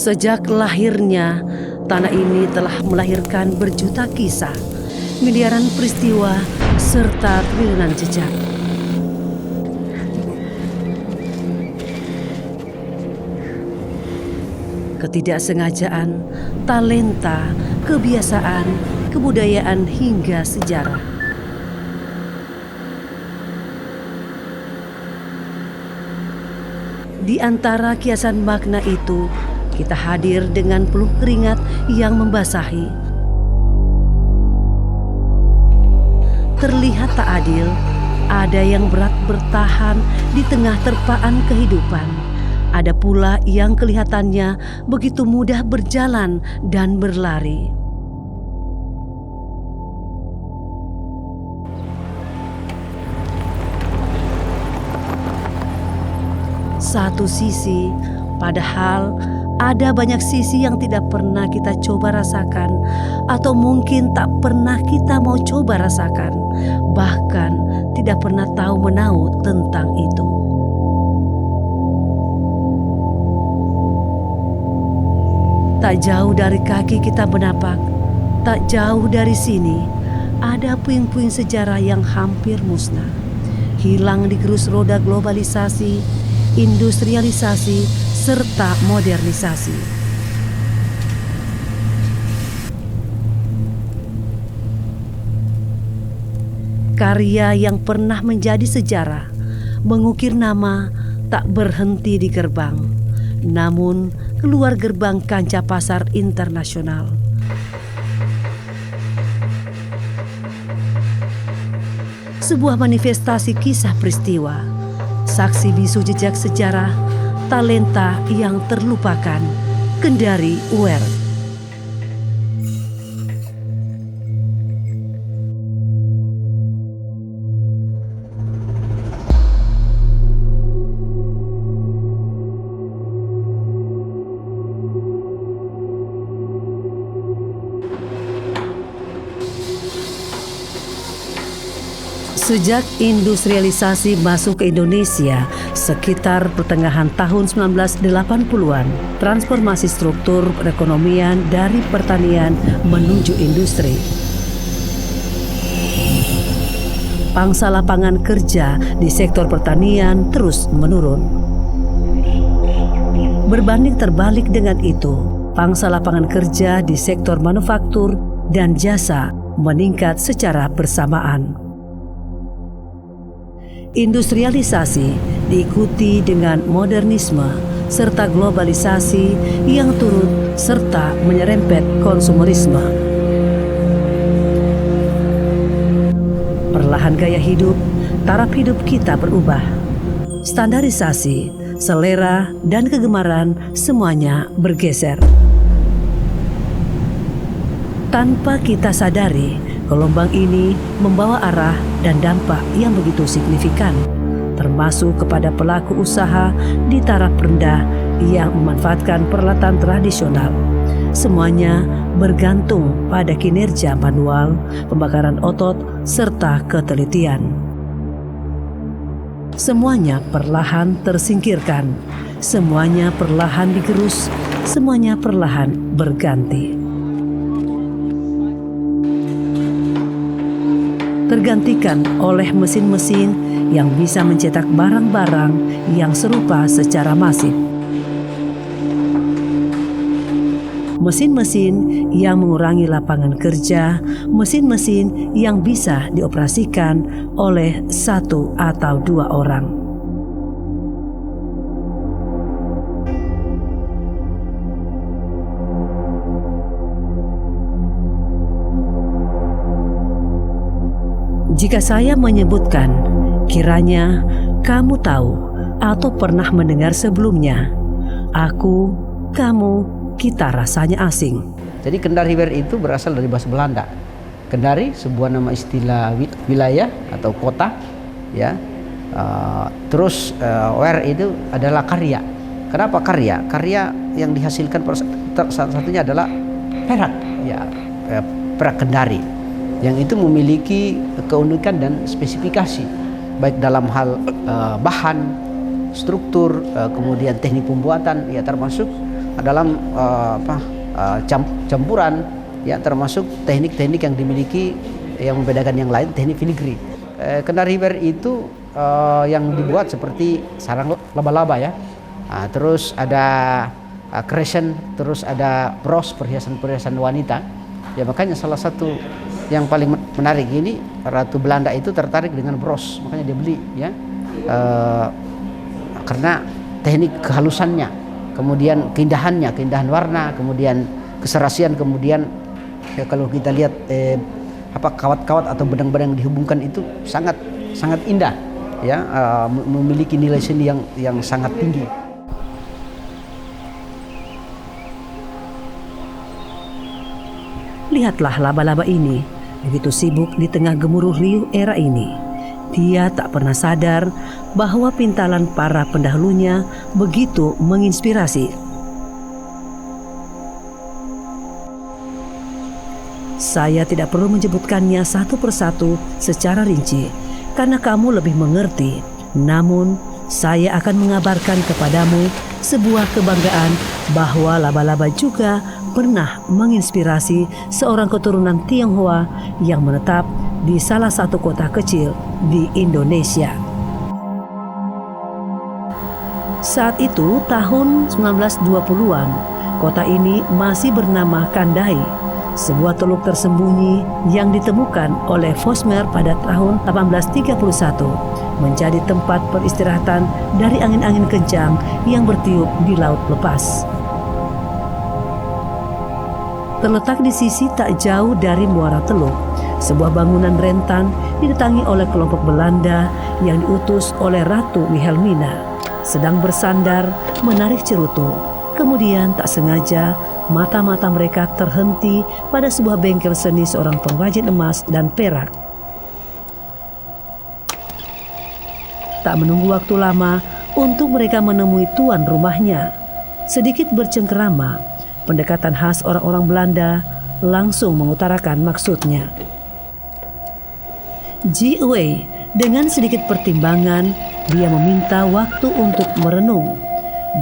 Sejak lahirnya, tanah ini telah melahirkan berjuta kisah, miliaran peristiwa, serta triliunan jejak. Ketidaksengajaan, talenta, kebiasaan, kebudayaan hingga sejarah. Di antara kiasan makna itu, kita hadir dengan peluh keringat yang membasahi. Terlihat tak adil, ada yang berat bertahan di tengah terpaan kehidupan. Ada pula yang kelihatannya begitu mudah berjalan dan berlari. Satu sisi, padahal ada banyak sisi yang tidak pernah kita coba rasakan, atau mungkin tak pernah kita mau coba rasakan, bahkan tidak pernah tahu menahu tentang itu. Tak jauh dari kaki kita menapak, tak jauh dari sini, ada puing-puing sejarah yang hampir musnah, hilang digerus roda globalisasi, industrialisasi, serta modernisasi. Karya yang pernah menjadi sejarah, mengukir nama, tak berhenti di gerbang, namun keluar gerbang kancah pasar internasional. Sebuah manifestasi kisah peristiwa, saksi bisu jejak sejarah, talenta yang terlupakan. Kendari UER. Sejak industrialisasi masuk ke Indonesia sekitar pertengahan tahun 1980-an, transformasi struktur perekonomian dari pertanian menuju industri. Pangsa lapangan kerja di sektor pertanian terus menurun. Berbanding terbalik dengan itu, pangsa lapangan kerja di sektor manufaktur dan jasa meningkat secara bersamaan. Industrialisasi diikuti dengan modernisme serta globalisasi yang turut serta menyerempet konsumerisme. Perlahan gaya hidup, taraf hidup kita berubah. Standarisasi, selera, dan kegemaran semuanya bergeser. Tanpa kita sadari, gelombang ini membawa arah dan dampak yang begitu signifikan, termasuk kepada pelaku usaha di taraf rendah yang memanfaatkan peralatan tradisional. Semuanya bergantung pada kinerja manual, pembakaran otot, serta ketelitian. Semuanya perlahan tersingkirkan, semuanya perlahan digerus, semuanya perlahan berganti. Tergantikan oleh mesin-mesin yang bisa mencetak barang-barang yang serupa secara masif. Mesin-mesin yang mengurangi lapangan kerja, mesin-mesin yang bisa dioperasikan oleh 1 atau 2 orang. Jika saya menyebutkan, kiranya kamu tahu atau pernah mendengar sebelumnya, aku, kamu, kita rasanya asing. Jadi Kendari UER itu berasal dari bahasa Belanda. Kendari sebuah nama istilah wilayah atau kota, ya. Terus UER itu adalah karya. Kenapa karya? Karya yang dihasilkan salah satunya adalah perak, ya, perak Kendari, yang itu memiliki keunikan dan spesifikasi baik dalam hal bahan, struktur, kemudian teknik pembuatan, ya termasuk dalam campuran, ya, termasuk teknik-teknik yang dimiliki yang membedakan yang lain, teknik filigree. Kendari wear itu yang dibuat seperti sarang laba-laba, ya. Terus ada crescent, terus ada bros, perhiasan-perhiasan wanita. Ya, makanya salah satu yang paling menarik ini, Ratu Belanda itu tertarik dengan bros, makanya dia beli, ya. Karena teknik kehalusannya, kemudian keindahannya, keindahan warna, kemudian keserasian, kemudian ya, kalau kita lihat kawat-kawat atau benang-benang yang dihubungkan itu sangat indah, ya, memiliki nilai seni yang sangat tinggi. Lihatlah laba-laba ini, begitu sibuk di tengah gemuruh riuh era ini. Dia tak pernah sadar bahwa pintalan para pendahulunya begitu menginspirasi. Saya tidak perlu menyebutkannya satu persatu secara rinci, karena kamu lebih mengerti. Namun, saya akan mengabarkan kepadamu sebuah kebanggaan bahwa laba-laba juga pernah menginspirasi seorang keturunan Tionghoa yang menetap di salah satu kota kecil di Indonesia. Saat itu tahun 1920-an, kota ini masih bernama Kandai, sebuah teluk tersembunyi yang ditemukan oleh Vosmer pada tahun 1831, menjadi tempat peristirahatan dari angin-angin kencang yang bertiup di laut lepas. Terletak di sisi tak jauh dari muara teluk, sebuah bangunan rentan didatangi oleh kelompok Belanda yang diutus oleh Ratu Wilhelmina, sedang bersandar menarik cerutu. Kemudian tak sengaja mata-mata mereka terhenti pada sebuah bengkel seni seorang pengrajin emas dan perak. Tak menunggu waktu lama untuk mereka menemui tuan rumahnya. Sedikit bercengkerama, pendekatan khas orang-orang Belanda langsung mengutarakan maksudnya. Ji Wei dengan sedikit pertimbangan, dia meminta waktu untuk merenung.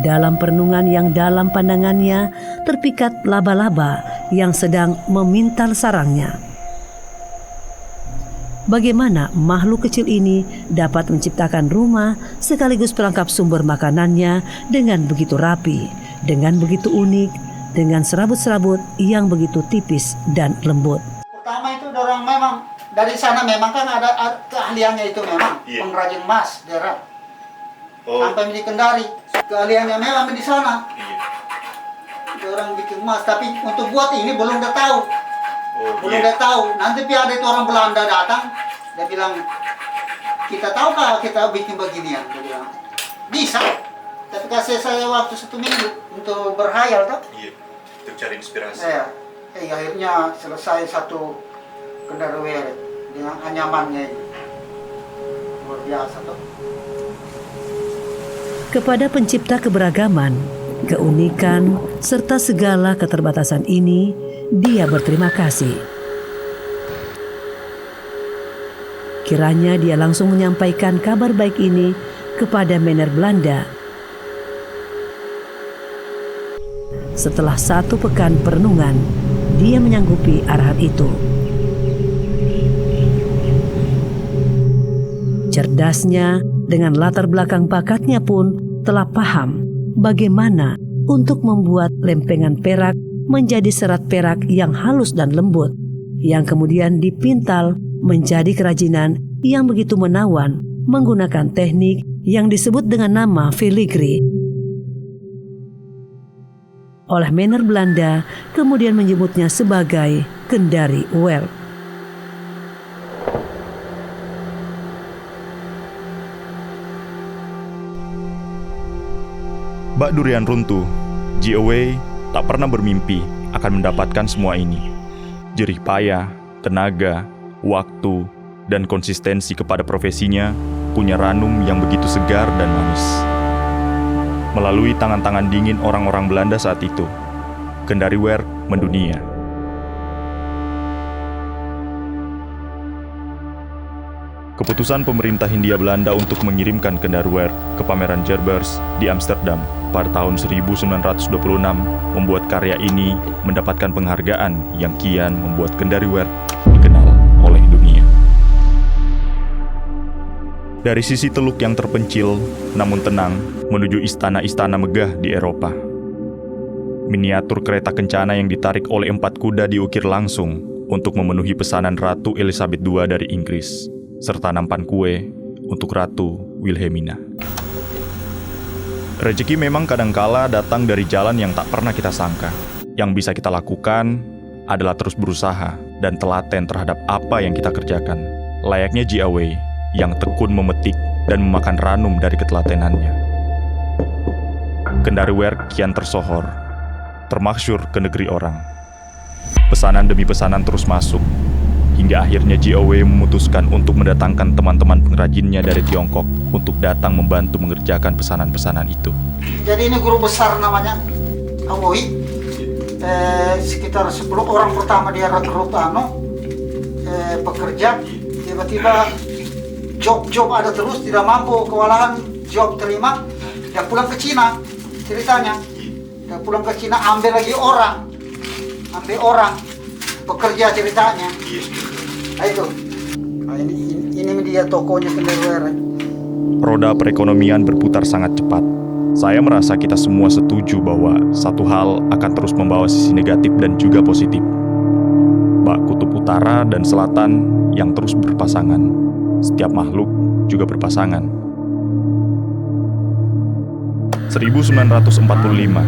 Dalam perenungan yang dalam pandangannya terpikat laba-laba yang sedang memintal sarangnya. Bagaimana makhluk kecil ini dapat menciptakan rumah sekaligus perangkap sumber makanannya dengan begitu rapi, dengan begitu unik, dengan serabut-serabut yang begitu tipis dan lembut. Pertama itu orang memang dari sana memang kan ada keahliannya itu memang, iya, pengrajin emas daerah. Sampai di Kendari, keahliannya memang di sana. Iya. Orang bikin emas, tapi untuk buat ini belum udah tahu. Belum udah tahu. Nanti ada itu orang Belanda datang, dia bilang, kita tahu kah kita bikin beginian? Dia bilang, bisa. Tapi kasih saya waktu 1 minggu untuk berhayal, tak? Iya, untuk cari inspirasi. Iya. Akhirnya selesai satu Kendari wear dengan anyamannya ini. Luar biasa, tuh. Kepada pencipta keberagaman, keunikan, serta segala keterbatasan ini, dia berterima kasih. Kiranya dia langsung menyampaikan kabar baik ini kepada Mener Belanda. Setelah 1 pekan perenungan, dia menyanggupi arahan itu. Cerdasnya, dengan latar belakang bakatnya pun telah paham bagaimana untuk membuat lempengan perak menjadi serat perak yang halus dan lembut, yang kemudian dipintal menjadi kerajinan yang begitu menawan menggunakan teknik yang disebut dengan nama filigree. Oleh Mener Belanda kemudian menyebutnya sebagai Kendari wear. Bak durian runtuh, Ji Wei tak pernah bermimpi akan mendapatkan semua ini. Jerih payah, tenaga, waktu, dan konsistensi kepada profesinya punya ranum yang begitu segar dan manis. Melalui tangan-tangan dingin orang-orang Belanda saat itu, Kendari wear mendunia. Keputusan pemerintah Hindia Belanda untuk mengirimkan Kendaruwerk ke pameran Gerbers di Amsterdam pada tahun 1926 membuat karya ini mendapatkan penghargaan yang kian membuat Kendaruwerk dikenal oleh dunia. Dari sisi teluk yang terpencil namun tenang menuju istana-istana megah di Eropa. Miniatur kereta kencana yang ditarik oleh 4 kuda diukir langsung untuk memenuhi pesanan Ratu Elizabeth II dari Inggris, serta nampan kue untuk Ratu Wilhelmina. Rezeki memang kadangkala datang dari jalan yang tak pernah kita sangka. Yang bisa kita lakukan adalah terus berusaha dan telaten terhadap apa yang kita kerjakan. Layaknya Ji Awei yang tekun memetik dan memakan ranum dari ketelatenannya. Kendaruwerk kian tersohor, termasyhur ke negeri orang. Pesanan demi pesanan terus masuk, hingga akhirnya Ji Awei memutuskan untuk mendatangkan teman-teman pengrajinnya dari Tiongkok untuk datang membantu mengerjakan pesanan-pesanan itu. Jadi ini guru besar namanya Awei. Sekitar 10 orang pertama dia rekrut pekerja. Tiba-tiba job ada terus, tidak mampu, kewalahan job terima. Dia pulang ke Cina ceritanya. Dia pulang ke Cina ambil orang bekerja ceritanya. Nah, itu. Nah, ini dia tokonya Kendaruwerk. Roda perekonomian berputar sangat cepat. Saya merasa kita semua setuju bahwa satu hal akan terus membawa sisi negatif dan juga positif. Bak kutub utara dan selatan yang terus berpasangan. Setiap makhluk juga berpasangan. 1945,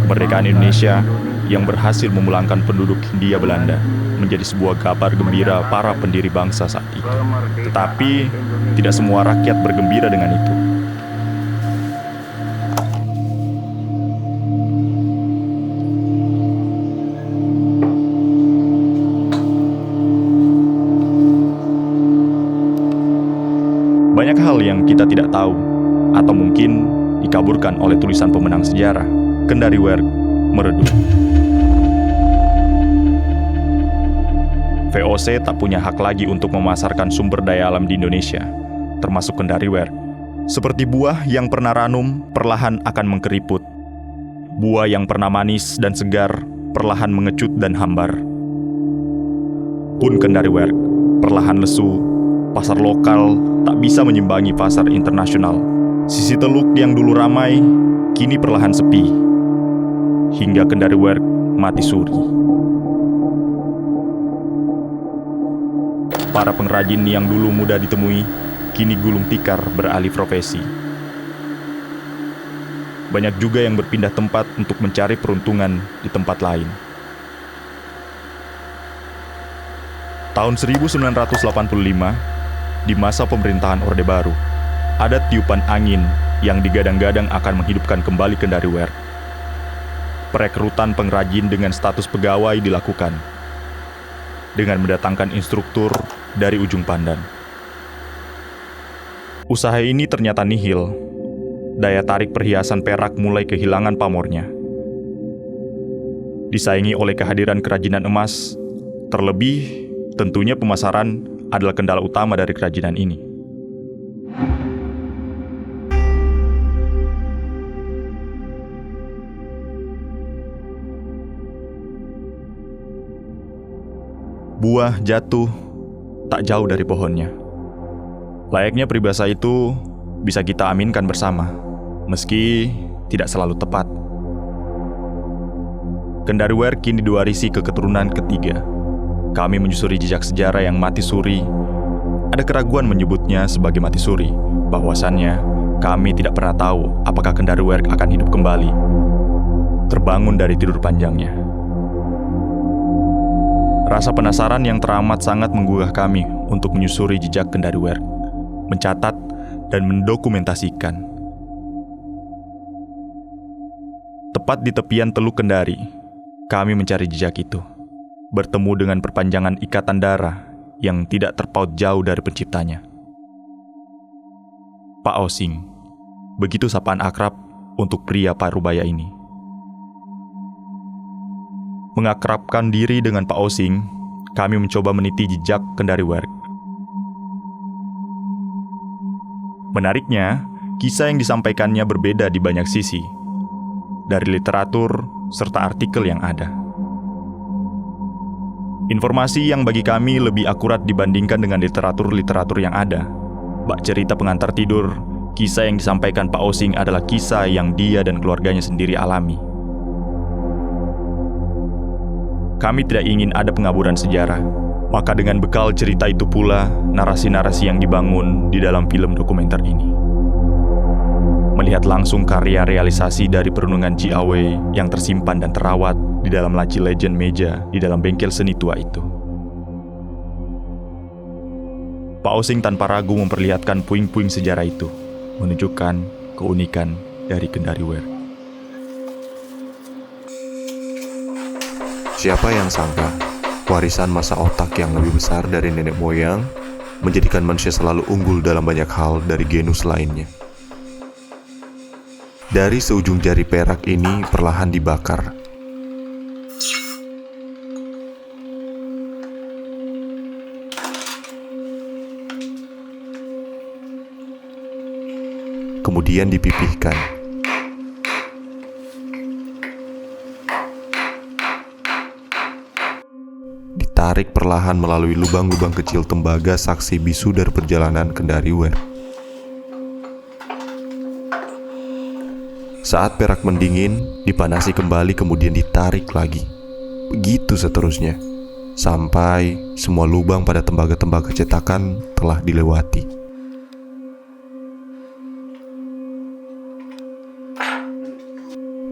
kemerdekaan Indonesia yang berhasil memulangkan penduduk Hindia Belanda menjadi sebuah kabar gembira para pendiri bangsa saat itu. Tetapi, tidak semua rakyat bergembira dengan itu. Banyak hal yang kita tidak tahu, atau mungkin dikaburkan oleh tulisan pemenang sejarah. Kendaruwerk meredup. VOC tak punya hak lagi untuk memasarkan sumber daya alam di Indonesia, termasuk Kendaruwerk. Seperti buah yang pernah ranum, perlahan akan mengkeriput. Buah yang pernah manis dan segar, perlahan mengecut dan hambar. Pun Kendaruwerk, perlahan lesu, pasar lokal tak bisa menyimbangi pasar internasional. Sisi teluk yang dulu ramai, kini perlahan sepi. Hingga Kendaruwerk mati suri. Para pengrajin yang dulu mudah ditemui, kini gulung tikar beralih profesi. Banyak juga yang berpindah tempat untuk mencari peruntungan di tempat lain. Tahun 1985, di masa pemerintahan Orde Baru, ada tiupan angin yang digadang-gadang akan menghidupkan kembali Kendaruwerk. Perekrutan pengrajin dengan status pegawai dilakukan, dengan mendatangkan instruktur dari ujung pandan. Usaha ini ternyata nihil. Daya tarik perhiasan perak mulai kehilangan pamornya. Disaingi oleh kehadiran kerajinan emas, terlebih tentunya pemasaran adalah kendala utama dari kerajinan ini. Buah jatuh tak jauh dari pohonnya. Layaknya peribahasa itu bisa kita aminkan bersama, meski tidak selalu tepat. Kendaruwerk kini diwarisi ke keturunan ketiga. Kami menyusuri jejak sejarah yang mati suri. Ada keraguan menyebutnya sebagai mati suri, bahwasannya kami tidak pernah tahu apakah Kendaruwerk akan hidup kembali, terbangun dari tidur panjangnya. Rasa penasaran yang teramat sangat menggugah kami untuk menyusuri jejak Kendaruwerk, mencatat dan mendokumentasikan. Tepat di tepian Teluk Kendari, kami mencari jejak itu, bertemu dengan perpanjangan ikatan darah yang tidak terpaut jauh dari penciptanya. Pak Osing, begitu sapaan akrab untuk pria parubaya ini. Mengakrabkan diri dengan Pak Osing, kami mencoba meniti jejak Kendaruwerk. Menariknya, kisah yang disampaikannya berbeda di banyak sisi, dari literatur serta artikel yang ada. Informasi yang bagi kami lebih akurat dibandingkan dengan literatur-literatur yang ada. Bak cerita pengantar tidur, kisah yang disampaikan Pak Osing adalah kisah yang dia dan keluarganya sendiri alami. Kami tidak ingin ada pengaburan sejarah, maka dengan bekal cerita itu pula narasi-narasi yang dibangun di dalam film dokumenter ini. Melihat langsung karya realisasi dari perenungan Ji Awei yang tersimpan dan terawat di dalam laci legend meja di dalam bengkel seni tua itu. Pak Osing tanpa ragu memperlihatkan puing-puing sejarah itu, menunjukkan keunikan dari Kendari Weir. Siapa yang sangka warisan masa otak yang lebih besar dari nenek moyang menjadikan manusia selalu unggul dalam banyak hal dari genus lainnya. Dari seujung jari perak ini perlahan dibakar. Kemudian dipipihkan. Ditarik perlahan melalui lubang-lubang kecil tembaga saksi bisu dari perjalanan Kendari Weir. Saat perak mendingin, dipanasi kembali kemudian ditarik lagi. Begitu seterusnya, sampai semua lubang pada tembaga-tembaga cetakan telah dilewati.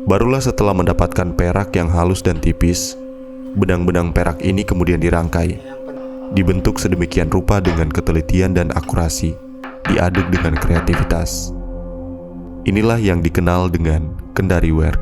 Barulah setelah mendapatkan perak yang halus dan tipis, benang-benang perak ini kemudian dirangkai, dibentuk sedemikian rupa dengan ketelitian dan akurasi, diaduk dengan kreativitas. Inilah yang dikenal dengan Kendari Weir.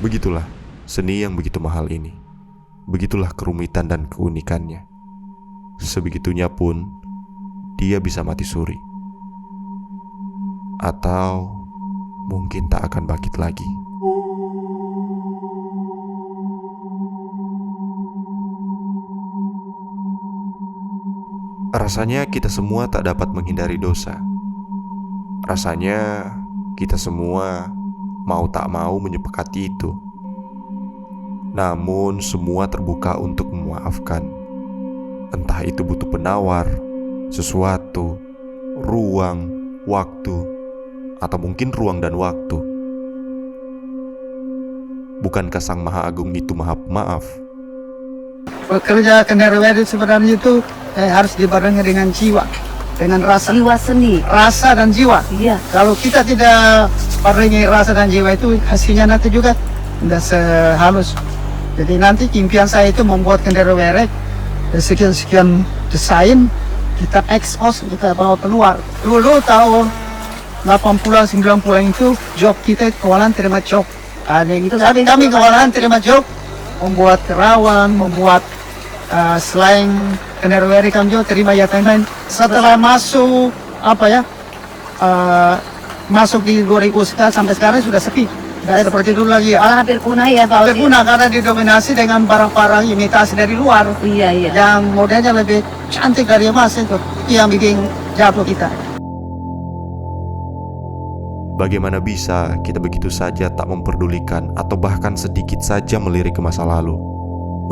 Begitulah seni yang begitu mahal ini. Begitulah kerumitan dan keunikannya. Sebegitunya pun dia bisa mati suri. Atau mungkin tak akan bangkit lagi. Rasanya kita semua tak dapat menghindari dosa. Rasanya kita semua mau tak mau menyepakati itu. Namun semua terbuka untuk memaafkan. Entah itu butuh penawar, sesuatu, ruang, waktu, atau mungkin ruang dan waktu. Bukankah Sang Maha Agung itu Maha Pemaaf? Bekerja Kendari Weir sebenarnya itu harus dibarengi dengan jiwa, dengan rasa. Jiwa seni. Rasa dan jiwa. Iya. Kalau kita tidak barengi rasa dan jiwa itu, hasilnya nanti juga tidak sehalus. Jadi nanti impian saya itu membuat Kendari Weir sekian-sekian desain, kita ekspos, kita bawa keluar. Dulu tahun 80-an, 90-an itu job kita kewalahan terima job. Tapi kami kewalahan terima job, membuat rawan, membuat selain Kendari Weir kami juga terima ya teman. Setelah masuk masuk di 2000 sampai sekarang sudah sepi. Tidak ada seperti dulu lagi. Hampir punah ya Pak. Hampir punah karena didominasi dengan barang-barang imitasi dari luar. Iya. Yang modelnya lebih cantik dari emas itu. Itu yang bikin jatuh kita. Bagaimana bisa kita begitu saja tak memperdulikan atau bahkan sedikit saja melirik ke masa lalu,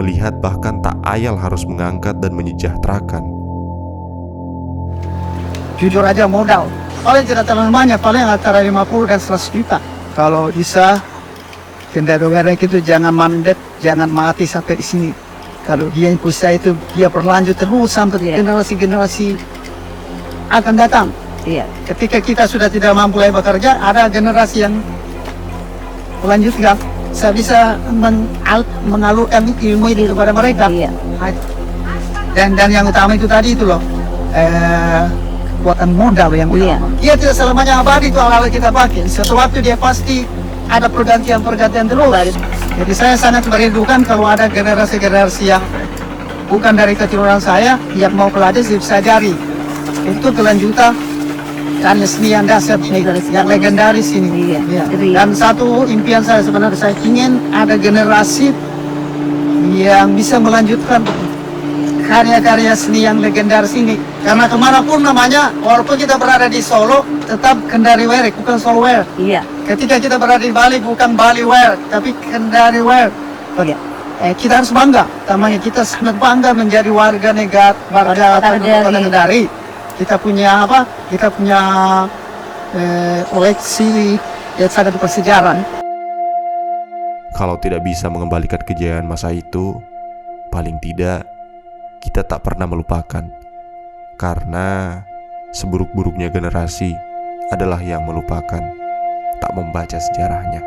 melihat bahkan tak ayal harus mengangkat dan menyejahterakan. Jujur aja modal paling tidak terlalu banyak, paling antara 50 dan 100 juta. Kalau bisa Kendari Weir itu jangan mandek, jangan mati sampai di sini. Kalau dia usaha itu dia berlanjut terus sampai generasi-generasi akan datang. Iya. Ketika kita sudah tidak mampu lagi bekerja, ada generasi yang melanjutkan. Saya bisa mengalurkan ilmu ini kepada mereka. Iya. Dan yang utama itu tadi itu loh, kekuatan modal yang utama. Dia tidak selamanya abadi itu hal-hal kita pakai. Sesuatu dia pasti ada pergantian terus. Jadi saya sangat merindukan kalau ada generasi-generasi yang bukan dari keturunan saya yang mau pelajari saya jari. Itu kelanjutan karya seni yang dasar yang legendaris ini. Dan satu impian saya sebenarnya, saya ingin ada generasi yang bisa melanjutkan karya-karya seni yang legendaris ini. Karena kemanapun namanya, walaupun kita berada di Solo, tetap Kendari Wear, bukan Solo Wear. Ketika kita berada di Bali, bukan Bali Wear, tapi Kendari Wear. Kita harus bangga, namanya kita sangat bangga menjadi warga negara Kendari. Kita punya apa? Kita punya koleksi yang sangat bersejarah. Kalau tidak bisa mengembalikan kejayaan masa itu, paling tidak kita tak pernah melupakan. Karena seburuk-buruknya generasi adalah yang melupakan, tak membaca sejarahnya.